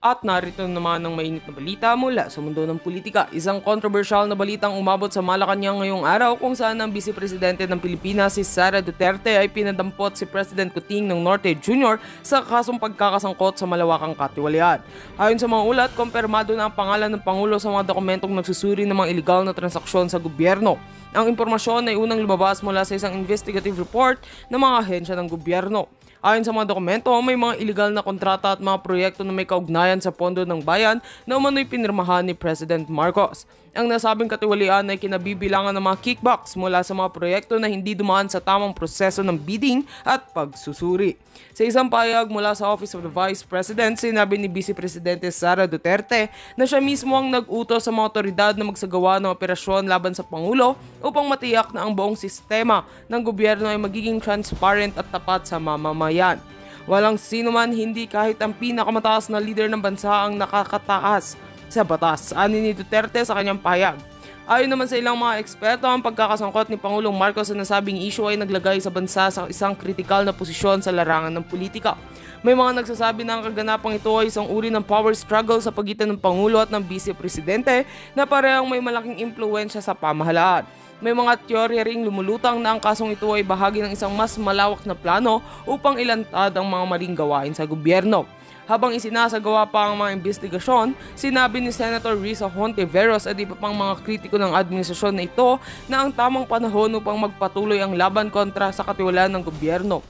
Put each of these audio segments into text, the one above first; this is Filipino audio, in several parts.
At narito naman ang mainit na balita mula sa mundo ng politika. Isang kontrobersyal na balitang umabot sa Malacanang ngayong araw kung saan ang Vice Presidente ng Pilipinas si Sara Duterte ay pinadampot si President Kuting ng Norte Jr. sa kasong pagkakasangkot sa malawakang katiwalian. Ayon sa mga ulat, kumpirmado na ang pangalan ng Pangulo sa mga dokumentong nagsusuri ng mga iligal na transaksyon sa gobyerno. Ang impormasyon ay unang lumabas mula sa isang investigative report ng mga ahensya ng gobyerno. Ayon sa mga dokumento, may mga iligal na kontrata at mga proyekto na may kaugnayan sa pondo ng bayan na umano'y pinirmahan ni President Marcos. Ang nasabing katiwalian ay kinabibilangan ng mga kickbacks mula sa mga proyekto na hindi dumaan sa tamang proseso ng bidding at pagsusuri. Sa isang pahayag mula sa Office of the Vice President, sinabi ni Vice Presidente Sara Duterte na siya mismo ang nag-utos sa mga otoridad na magsagawa ng operasyon laban sa Pangulo upang matiyak na ang buong sistema ng gobyerno ay magiging transparent at tapat sa mamamayan. Walang sino man, hindi kahit ang pinakamataas na leader ng bansa ang nakakataas sa batas, ani ni Duterte sa kanyang pahayag. Ayon naman sa ilang mga eksperto, ang pagkakasangkot ni Pangulong Marcos sa nasabing issue ay naglagay sa bansa sa isang kritikal na posisyon sa larangan ng politika. May mga nagsasabi na ang kaganapang ito ay isang uri ng power struggle sa pagitan ng Pangulo at ng Vice Presidente na parehong may malaking impluensya sa pamahalaan. May mga teorya ring lumulutang na ang kasong ito ay bahagi ng isang mas malawak na plano upang ilantad ang mga maling gawain sa gobyerno. Habang isinasagawa pa ang mga investigasyon, sinabi ni Senator Risa Hontiveros at iba pang mga kritiko ng administrasyon na ito na ang tamang panahon upang magpatuloy ang laban kontra sa katiwalaan ng gobyerno.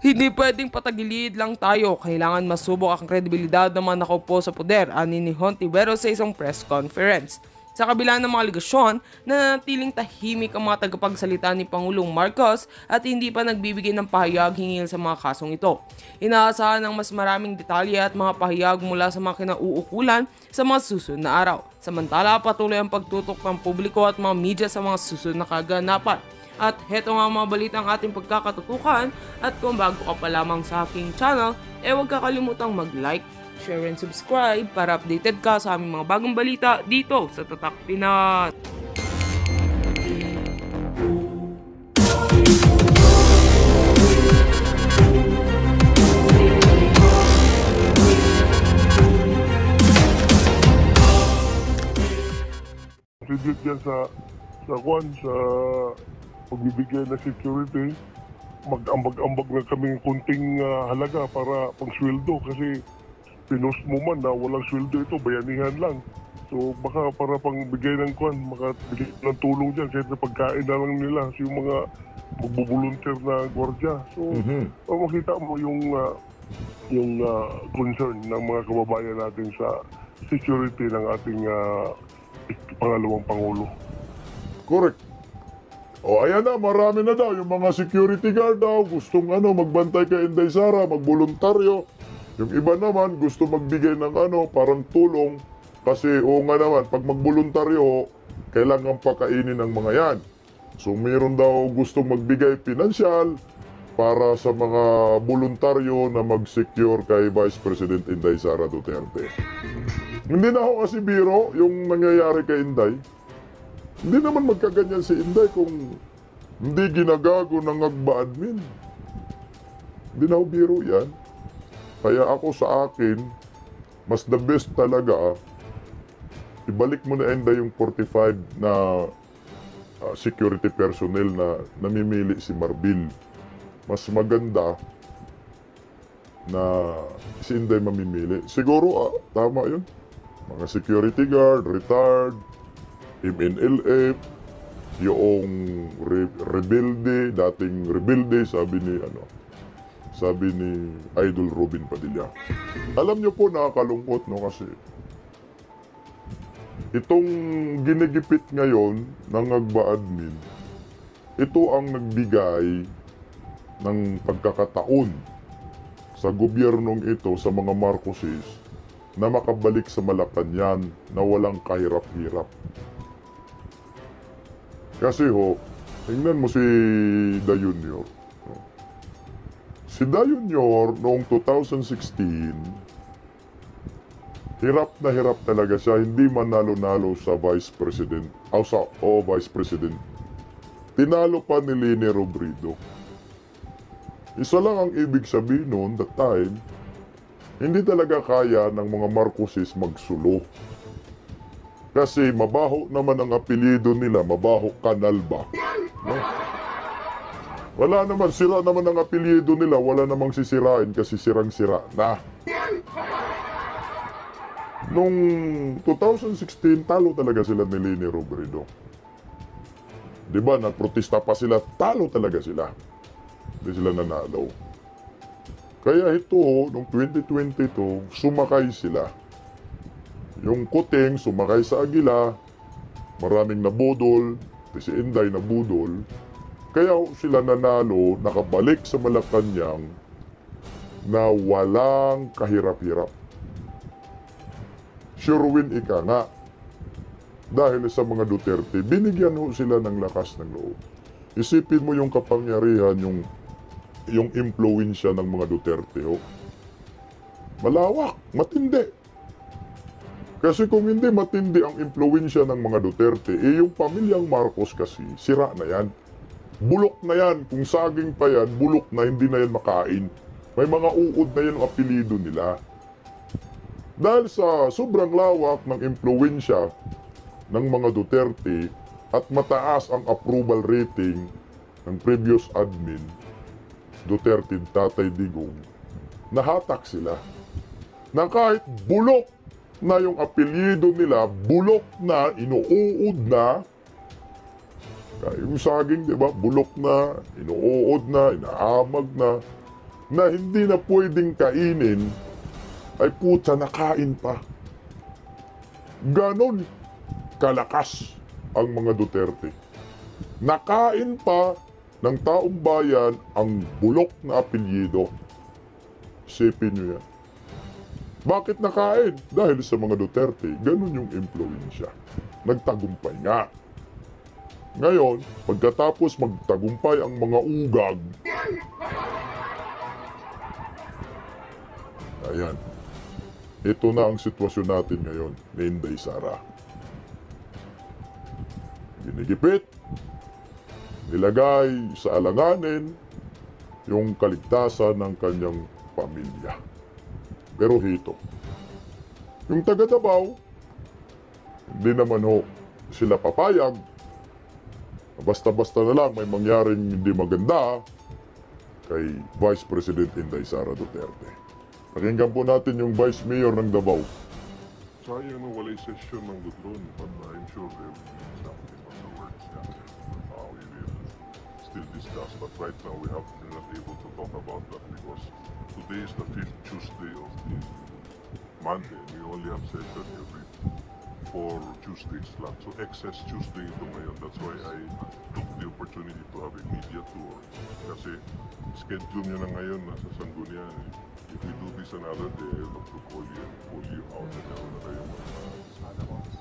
Hindi pwedeng patagilid lang tayo, kailangan masubok ang kredibilidad ng mga nakaupo sa poder, ani ni Hontiveros sa isang press conference. Sa kabila ng mga aligasyon, nananatiling tahimik ang mga tagapagsalita ni Pangulong Marcos at hindi pa nagbibigay ng pahayag hinggil sa mga kasong ito. Inaasahan ng mas maraming detalye at mga pahayag mula sa mga kinauukulan sa mga susunod na araw. Samantala, patuloy ang pagtutok ng publiko at mga media sa mga susunod na kaganapan. At heto nga mga balitang ating pagkakatutukan, at kung bago ka pa lamang sa aking channel, huwag kakalimutang mag-like, share and subscribe para updated ka sa aming mga bagong balita dito sa Tatak Pinas. Tribute yan sa pagbibigay na security. Mag-ambag-ambag na kaming kunting halaga para pang sweldo kasi pinost mo man na walang sweldo ito, bayanihan lang. So baka para pang bigay ng makabigay ng tulong dyan kahit na pagkain na lang nila so, yung mga magbo-volunteer na gwardiya. So makita mo yung concern ng mga kababayan natin sa security ng ating pangalawang Pangulo. Correct. O ayan na, marami na daw yung mga security guard daw, gustong magbantay kay Inday Sara, magboluntaryo. Yung iba naman gusto magbigay ng parang tulong kasi nga naman, pag magboluntaryo, kailangan pakainin ng mga yan. So mayroon daw gustong magbigay pinansyal para sa mga voluntaryo na mag-secure kay Vice President Inday Sara Duterte. Hindi na ako kasi biro yung nangyayari kay Inday. Hindi naman magkaganyan si Inday kung hindi ginagago ng agba-admin. Hindi na ako biro yan. Kaya ako sa akin, mas the best talaga, ibalik mo na Inday yung 45 na security personnel na namimili si Marbil. Mas maganda na si Inday mamimili. Siguro, tama yun. Mga security guard, retired, MNLF, yung rebelde, dating rebelde, sabi ni Idol Robin Padilla. Alam niyo po, nakakalungkot, no, kasi itong ginigipit ngayon ng agba-admin, ito ang nagbigay ng pagkakataon sa gobyernong ito, sa mga Marcoses, na makabalik sa Malacanang na walang kahirap-hirap. Kasi tingnan mo si Da Junior. Si Da Junior noong 2016, hirap na hirap talaga siya, hindi man nalo-nalo sa Vice President, Vice President. Tinalo pa ni Leni Robredo. Isa lang ang ibig sabihin noon, that time, Hindi talaga kaya ng mga Marcoses magsulo. Kasi mabaho naman ang apelyido nila, mabaho kanal ba? No? Wala naman, sira naman ang apelyido nila, wala namang sisirain kasi sirang-sira na. Nung 2016, talo talaga sila ni Leni Robredo. Diba, nagprotesta pa sila, talo talaga sila. Hindi sila nanalo. Kaya ito, nung 2022, sumakay sila. Yung Kuting, sumakay sa Agila, maraming nabudol, si Inday nabudol. Kaya sila nanalo, nakabalik sa Malacanang na walang kahirap-hirap. Sure win ika nga. Dahil sa mga Duterte, binigyan ho sila ng lakas ng loob. Isipin mo yung kapangyarihan, yung impluensya ng mga Duterte ho. Malawak, matindi. Kasi kung hindi matindi ang impluensya ng mga Duterte, yung pamilyang Marcos kasi, sira na yan. Bulok na yan. Kung saging pa yan, bulok na, hindi na yan makain. May mga uod na yan ang apelido nila. Dahil sa sobrang lawak ng impluensya ng mga Duterte at mataas ang approval rating ng previous admin, Duterte, Tatay Digong, nahatak sila. Na kahit bulok na yung apelyido nila, bulok na, inuud na, yung saging, di ba, bulok na, inuud na, inaamag na hindi na pwedeng kainin, ay putsa, nakain pa. Ganon kalakas ang mga Duterte. Nakain pa ng taong bayan ang bulok na apelyido. Isipin nyo yan. Bakit nakain? Dahil sa mga Duterte, ganun yung impluensya. Nagtagumpay nga. Ngayon, pagkatapos magtagumpay ang mga ugag, ayan, ito na ang sitwasyon natin ngayon ni Inday Sara. Ginigipit, nilagay sa alanganin yung kaligtasan ng kanyang pamilya. Pero hito, yung taga Davao, hindi naman ho sila papayag. Basta-basta na lang may mangyaring hindi maganda kay Vice President Inday Sara Duterte. Pakinggan po natin yung Vice Mayor ng Davao. Sayang na walay session ng Gudron, but I'm sure there will be something on the works. We will still discuss, but right now we're not able to talk about that because today is the 5th Tuesday of the month. We only have session every 4 Tuesdays lang. So excess Tuesday ito ngayon. That's why I took the opportunity to have a media tour. Kasi schedule niya na ngayon nasa Sangguniang. If we do this another day, I'll have to call you out and meron na kayo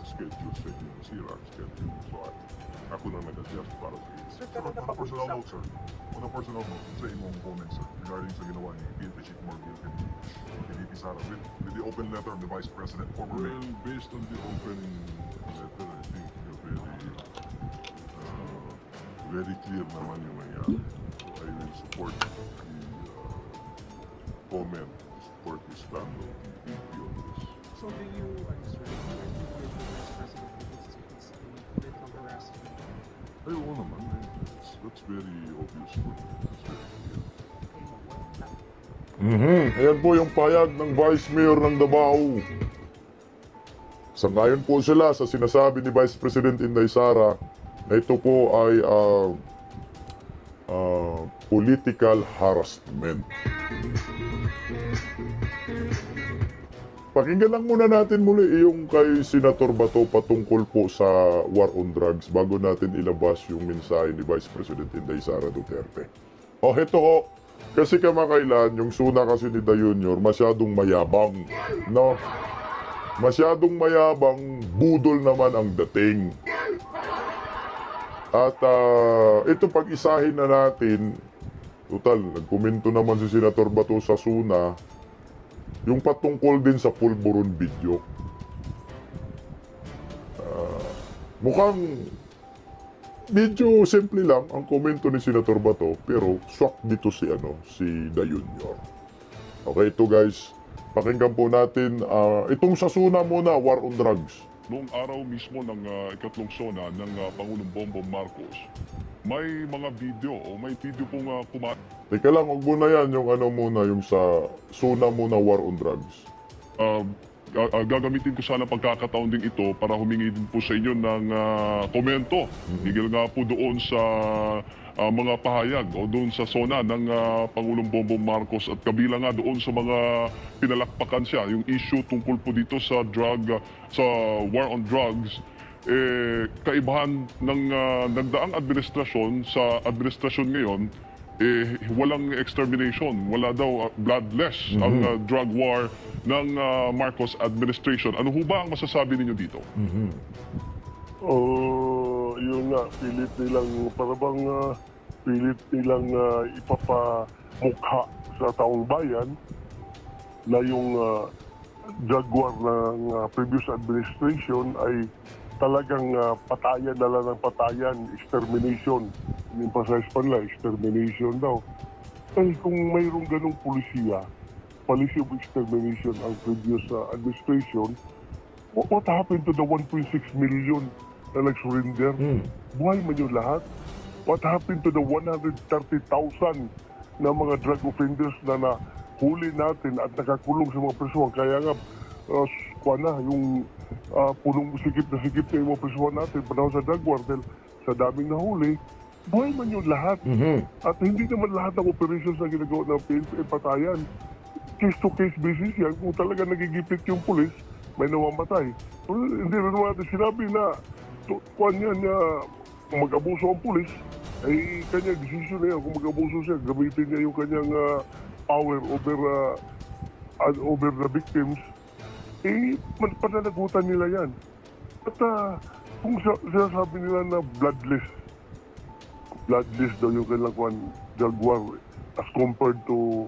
schedule sa inyo. Sira ang schedule. So ako na nag-adjust para sa inyo. Sir, on a personal note, sir. On a personal note, sa imong comments, sir, regarding sa ginawa ni PNP Chief Margil and PNP Sara with the open letter of the Vice President, former Mayor. Well, based on the open letter, I think very clear naman yung nangyari. So I will support the comment, support the stand of the PNP on this. So do you, sir, do you agree with the Vice President that this is a political harassment? Ay, oo naman. That's very obvious for me. That's very clear. Ayan po yung payag ng Vice Mayor ng Davao. Sangayon po sila sa sinasabi ni Vice President Inday Sara na ito po ay political harassment. Pakinggan lang muna natin muli yung kay Senator Bato patungkol po sa war on drugs bago natin ilabas yung mensahe ni Vice President Inday Sara Duterte. Heto ho, kasi kamakailan, yung suna kasi ni Da Junior, masyadong mayabang, no? Masyadong mayabang, budol naman ang dating. At ito pag-isahin na natin, total, nagkomento naman si Senator Bato sa suna, yung patungkol din sa pulburon video. Mukhang medyo simple lang ang komento ni Senator Bato, pero swak dito si Da Junior. Okay, ito guys, Pakinggan po natin itong sa SUNA muna, War on Drugs. Noong araw mismo ng ikatlong SONA ng Pangulong Bongbong Marcos, may mga video o may video pong Teka lang, huwag muna yan, yung ano muna, yung sa SUNA muna, War on Drugs. Gagamitin ko sana pagkakataon din ito para humingi din po sa inyo ng komento. Higil nga po doon sa mga pahayag o doon sa SONA ng Pangulong Bongbong Marcos at kabilang nga doon sa mga pinalakpakan siya, yung issue tungkol po dito sa sa war on drugs. Kaibahan ng nagdaang administrasyon sa administrasyon ngayon, walang extermination, wala daw bloodless ang drug war ng Marcos administration. Ano ho ba ang masasabi ninyo dito? Yun nga, pilit nilang, parang pilit nilang ipapamukha sa taong bayan na yung drug war ng previous administration ay talagang patayan na lang ng patayan, extermination. Emphasize pa nila, extermination daw. Eh kung mayroong ganong polisiya, policy of extermination ang previous administration, what happened to the 1.6 million na nag-surrender? Buhay man yung lahat. What happened to the 130,000 na mga drug offenders na nahuli natin at nakakulong sa mga prisuhan? Kaya nga, yung punong sikip na yung mga prisuhan natin panahon sa drug war dahil sa daming nahuli, buhay man yung lahat. At hindi naman lahat ng operations na ginagawa ng PNP patayan. Case-to-case basis yan. Kung talaga nagigipit yung pulis, may namamatay. Pero hindi rin naman natin sinabi na kung mag-abuso ang pulis, ay kanya decision na yan. Kung mag-abuso siya, gamitin niya yung kanyang power over the victims. Pananagutan nila yan. At kung sinasabi nila na bloodless daw yung kailangan drug war as compared to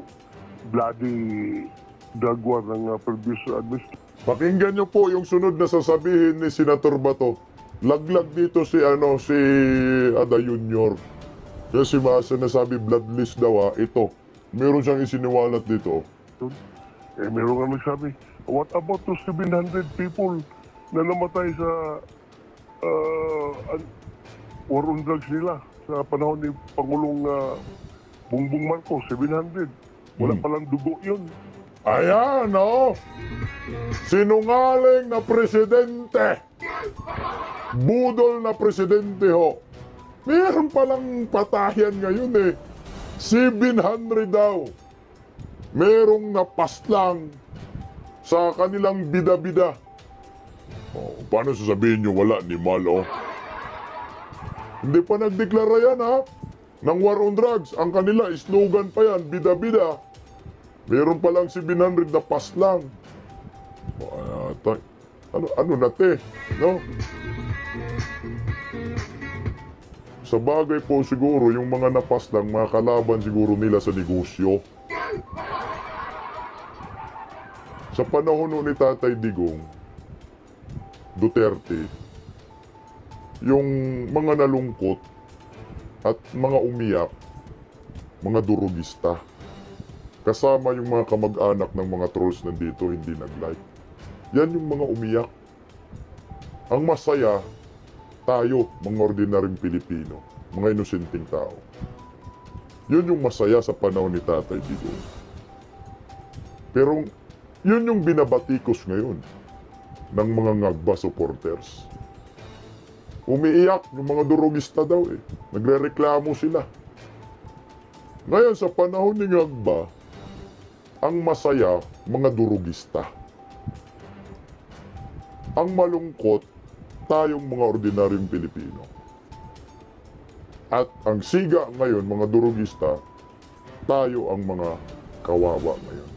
bloody drug war ng previous administration. Pakinggan nyo po yung sunod na sasabihin ni Senator Bato. Laglag dito si Ada Junior. Kasi sinasabi bloodless daw ito. Meron siyang isiniwalat dito. Meron nga nagsabi, what about those 700 people na namatay sa war on drugs nila sa panahon ni Pangulong Bongbong Marcos? 700. Wala palang dugo yun. Ayan, sinungaling na presidente. Budol na presidente ho. Meron palang patayan ngayon 700 daw. Merong napaslang sa kanilang bida-bida. Paano sasabihin nyo wala ni Malo? Hindi pa nagdeklara yan ng war on drugs. Ang kanila, slogan pa yan, bida-bida. Meron palang 700 na paslang. Ano nate, no? Sa bagay po siguro, yung mga napaslang, mga kalaban siguro nila sa negosyo. Sa panahon ni Tatay Digong Duterte, yung mga nalungkot at mga umiyak, mga durugista, kasama yung mga kamag-anak ng mga trolls nandito hindi nag-like. Yan yung mga umiyak. Ang masaya, tayo, mga ordinaryong Pilipino, mga inosenteng tao. Yun yung masaya sa panahon ni Tatay Digong. Pero yun yung binabatikos ngayon ng mga Ngagba supporters. Umiiyak yung mga durugista daw Nagrereklamo sila. Ngayon sa panahon ni Ngagba, ang masaya, mga durugista. Ang malungkot, tayong mga ordinaryong Pilipino. At ang siga ngayon, mga durugista, tayo ang mga kawawa ngayon.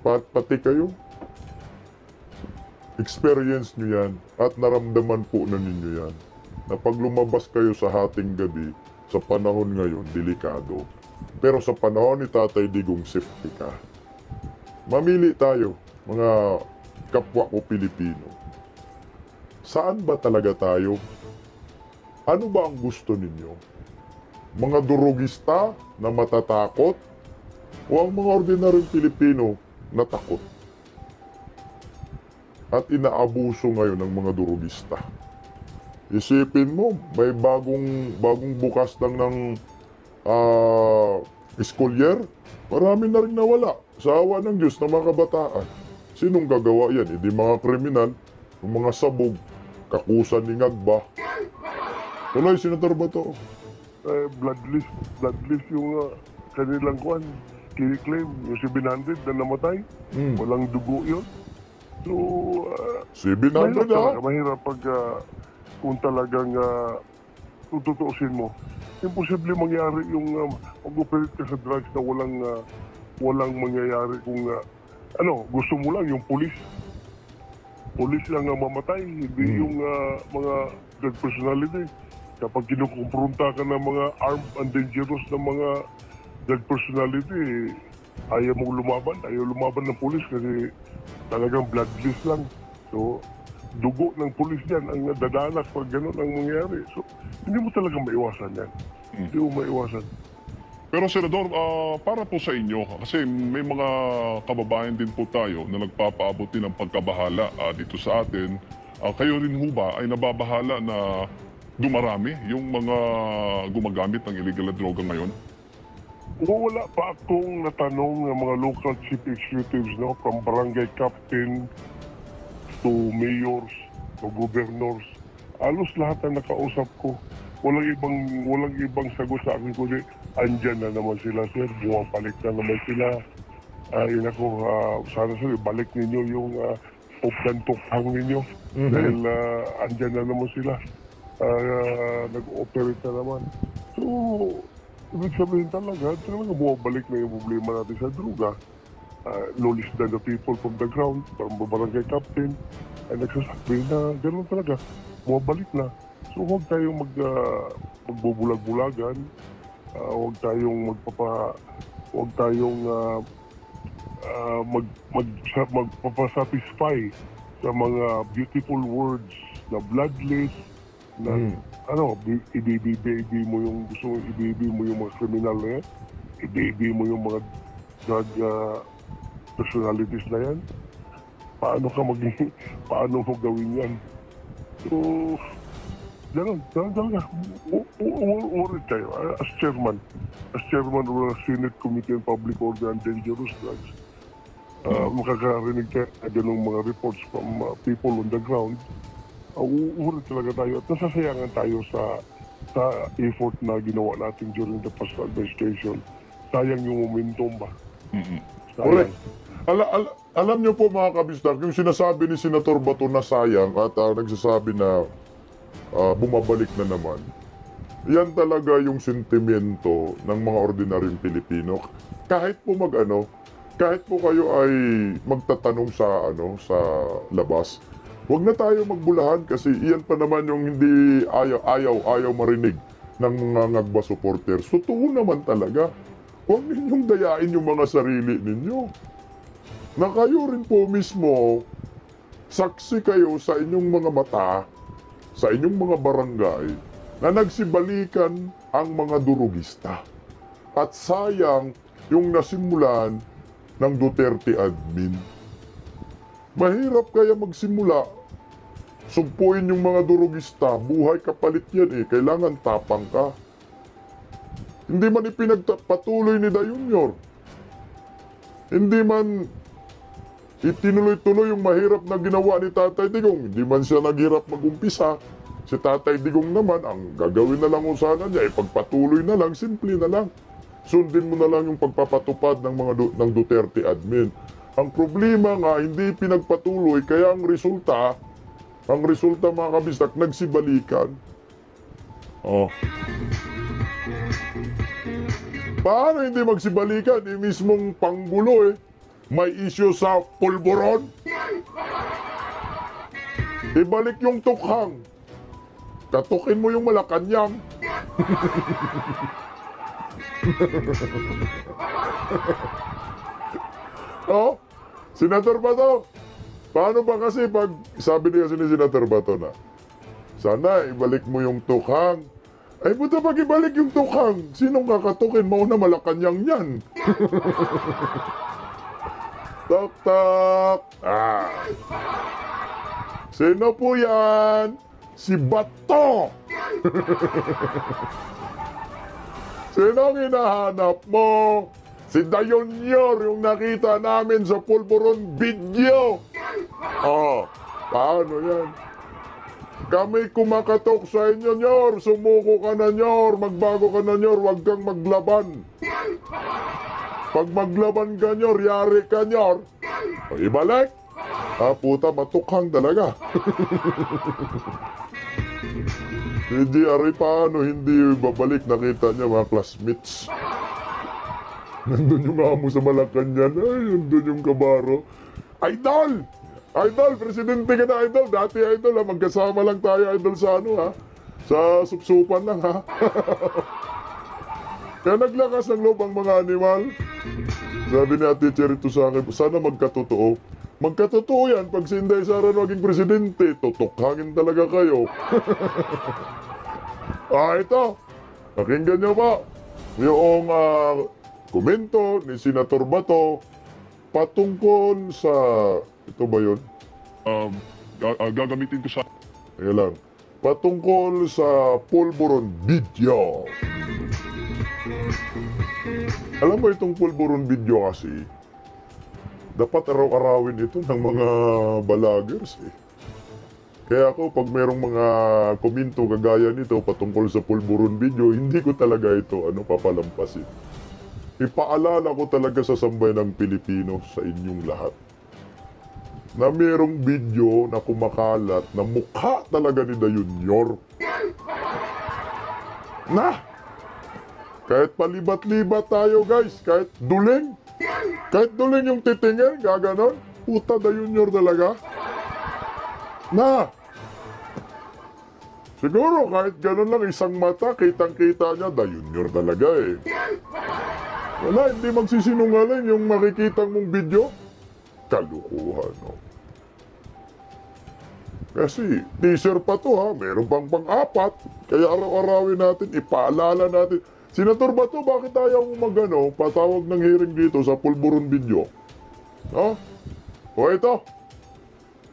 Pati kayo, experience nyo yan at naramdaman po na ninyo yan na pag lumabas kayo sa hating gabi, sa panahon ngayon, delikado. Pero sa panahon ni Tatay Digong, safety ka. Mamili tayo, mga kapwa ko Pilipino. Saan ba talaga tayo? Ano ba ang gusto ninyo? Mga durugista na matatakot o ang mga ordinaryong Pilipino na takot at inaabuso ngayon ng mga durugista. Isipin mo, may bagong bukas lang ng school year, marami na rin nawala sa awa ng Diyos ng mga kabataan. Sinong gagawa yan? Hindi mga kriminal, mga sabog, kakusan ni Ngagba. Tuloy, Senator Bato. Bloodlist yung kanilang kuhan. Kini-claim yung 700 na namatay. Walang dugo yun. So, 700 mahirap pag kung talagang tututuusin mo. Imposible mangyari yung mag-operate ka sa drugs na walang mangyayari kung gusto mo lang yung police. Police lang ang mamatay, hindi yung mga drug personality. Kapag kinukumpronta ka ng mga armed and dangerous na mga drug personality, ayaw lumaban ng police kasi talagang bloodless lang. So, dugo ng police dyan ang nadadanas pag gano'n ang mangyari. So, hindi mo talaga maiwasan yan. Hindi mo maiwasan. Pero Senador, para po sa inyo, kasi may mga kababayan din po tayo na nagpapaabot din ng pagkabahala dito sa atin. Kayo rin ho ba ay nababahala na dumarami yung mga gumagamit ng illegal na droga ngayon? Wala pa akong natanong ng mga local chief executives, no? From barangay captain to mayors to governors. Halos lahat na nakausap ko. Walang ibang sagot sa akin kundi andyan na naman sila, sir. Bumabalik na naman sila. Sana sir, balik ninyo yung tukhang ninyo. Dahil andyan na naman sila. Nag-operate na naman. So, ibig sabihin talaga bumabalik na yung problema natin sa droga. No less than the people from the ground, from barangay captain, ay nagsasabi na gano'n talaga. Bumabalik na. So, huwag tayong magbubulag-bulagan. Huwag tayong magpapasatisfy sa mga beautiful words na bloodless, na ibibi mo yung gusto mo, ibibi mo yung mga kriminal na yan, ibibi mo yung mga drug personalities na yan. Paano mo gawin yan? So, ganun talaga. Worried tayo. As chairman of the Senate Committee on Public Order and Dangerous Drugs, makakarinig tayo na ganung mga reports from people on the ground. Worried talaga tayo at nasasayangan tayo sa effort na ginawa natin during the past administration. Sayang yung momentum ba? Correct. Alam niyo po mga kabistak, yung sinasabi ni Senator Bato na sayang at nagsasabi na bumabalik na naman, yan talaga yung sentimento ng mga ordinaryong Pilipino. Kahit po kahit po kayo ay magtatanong sa labas, huwag na tayo magbulahan kasi iyan pa naman yung hindi ayaw marinig ng mga Ngagba supporters. Totoo naman talaga. Huwag ninyong dayain yung mga sarili ninyo. Na kayo rin po mismo, saksi kayo sa inyong mga mata, sa inyong mga barangay, na nagsibalikan ang mga durugista. At sayang yung nasimulan ng Duterte admin. Mahirap kaya magsimula, sugpuin yung mga durugista, buhay kapalit yan kailangan tapang ka. Hindi man ipinagpatuloy ni Da Junior. Hindi man itinuloy-tuloy yung mahirap na ginawa ni Tatay Digong. Hindi man siya naghirap mag-umpisa. Si Tatay Digong naman, ang gagawin na lang sana niya, pagpatuloy na lang, simple na lang. Sundin mo na lang yung pagpapatupad ng Duterte admin. Ang problema nga, hindi pinagpatuloy, kaya ang resulta mga kabistak, nagsibalikan. Paano hindi magsibalikan? Mismong panggulo may issue sa pulburon. Ibalik yung tukhang. Katukin mo yung Malacanang. Senator Bato, paano ba kasi pag sabi niya ni Senator Bato na sana ibalik mo yung tukhang, Ay puta, pag ibalik yung tukhang, sinong kakatukin? Mauna Malacanang yan. Tak, tak. Sino po yan? Si Bato. Sinong hinahanap mo? Si Dayonyor, yung nakita namin sa pulburon video. Oh, paano yan? Kami kumakatok sa inyo, Nyor. Sumuko ka na, Nyor. Magbago ka na, Nyor. Huwag kang maglaban. Pag maglaban ka, Nyor, yari ka, Nyor. O, ibalik. Puta, matukhang talaga. Hindi, ari paano, hindi babalik. Nakita niya mga classmates. Nandun yung amo sa Malacanang. Ay, nandun yung kabaro. Idol! Idol, presidente ka na, Idol. Dati, Idol, ha? Magkasama lang tayo, Idol, sa ano, ha? Sa supsupan lang, ha? Kaya naglakas ng loob ang mga animal. Sabi ni Ate Cherito sa akin, sana magkatotoo. Magkatotoo yan, pag si Inday Sara maging presidente, tutukhangin talaga kayo. Ito. Pakinggan niyo ba? Yung komento ni Senator Bato patungkol sa... Ito ba yun? Gagamitin ko sa... Teka lang. Patungkol sa pulburon video. Alam mo itong pulburon video kasi, dapat araw-arawin ito ng mga balagers eh. Kaya ako, pag merong mga komento kagaya nito patungkol sa pulburon video, hindi ko talaga ito papalampasin. Ipaalala ko talaga sa sambayan ng Pilipino sa inyong lahat na merong video na kumakalat na mukha talaga ni Dayunyor. Na! Kahit palibat-libat tayo guys, kahit duling yung titingin, gaganon, puta Dayunyor talaga. Na! Siguro kahit ganon lang isang mata, kitang-kita niya, Dayunyor talaga eh. Wala, hindi magsisinungaling yung makikita mong video. Kalukuhan, no? Kasi teaser pa to ha, meron pang pang-apat. Kaya araw-arawin natin, ipaalala natin. Senator Bato, bakit ayaw mo patawag ng hearing dito sa pulburon video? Ha? O ito,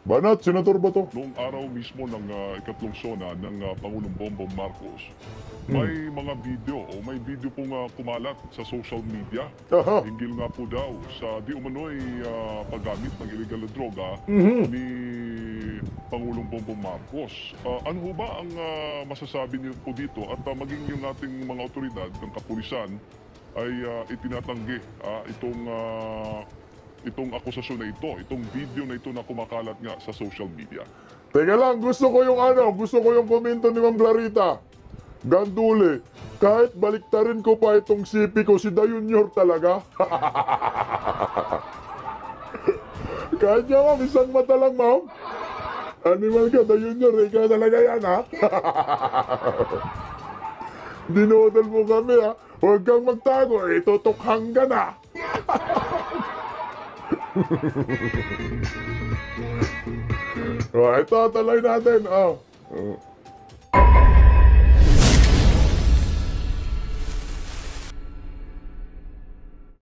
Banat, Senator Bato. Noong araw mismo ng ikatlong sona ng Pangulong Bongbong Marcos, may mga video o may video pong kumalat sa social media. Aha. Hinggil nga po daw sa di umano'y paggamit ng illegal na droga ni Pangulong Bongbong Marcos. Ano ho ba ang masasabi niyo po dito at maging yung ating mga otoridad ng kapulisan ay itinatanggi itong akusasyon na ito, itong video na ito na kumakalat nga sa social media. Teka lang, gusto ko yung komento ni Ma'am Clarita. Ganduli, kahit baliktarin ko pa itong sipi ko, si Dayunyor talaga. Kahit niya ma'am, isang mata lang ma'am. Animal ka, Dayunyor, ikaw talaga yan ha. Dinodal mo kami ha. Huwag kang magtago, itutukhang ka na. Ito, talay natin.